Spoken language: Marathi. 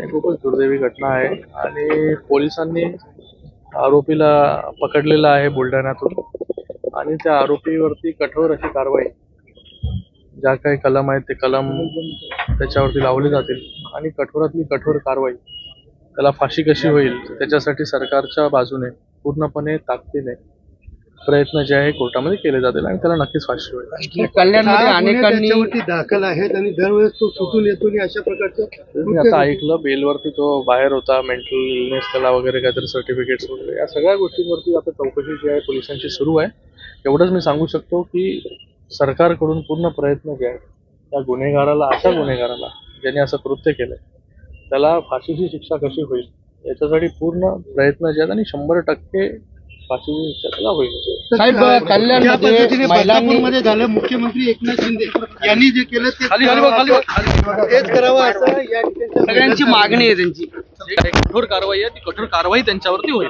खूपच दुर्दैवी घटना आहे आणि पोलिसांनी आरोपीला पकडलेला आहे बुलढाण्यातून आणि त्या आरोपीवरती कठोर अशी कारवाई, ज्या काही कलम आहेत ते कलम त्याच्यावरती लावले जातील आणि कठोरातली कठोर कारवाई, त्याला फाशी कशी होईल त्याच्यासाठी सरकारच्या बाजूने पूर्णपणे ताकदीने प्रयत्न जे आहे कोर्टामध्ये केले जातील आणि त्याला नक्कीच फाशी होईल. कल्याणमध्ये अनेकांनी दाखल आहेत आणि दरवेळेस तो सुटून येतो आणि अशा प्रकारचं मी आता ऐकलं बेलवरती तो बाहेर होता, मेंटल इलनेस त्याला वगैरे काहीतरी सर्टिफिकेट्स वगैरे, या सगळ्या गोष्टींवरती आता चौकशी जी आहे पोलिसांची सुरू आहे. एवढंच मी सांगू शकतो की सरकारकडून पूर्ण प्रयत्न जे आहे त्या गुन्हेगाराला, अशा गुन्हेगाराला ज्याने असं कृत्य केलंय त्याला फाशीची शिक्षा कशी होईल याच्यासाठी पूर्ण प्रयत्न जे आहेत आणि 100% फाशीची शिक्षा त्याला होईल. साहेब, कल्याणमध्ये महिलांमध्ये झालं, मुख्यमंत्री एकनाथ शिंदे यांनी जे केलं तेच करावं असं या सगळ्यांची मागणी आहे. त्यांची कठोर कारवाई आहे, ती कठोर कारवाई त्यांच्यावरती होईल.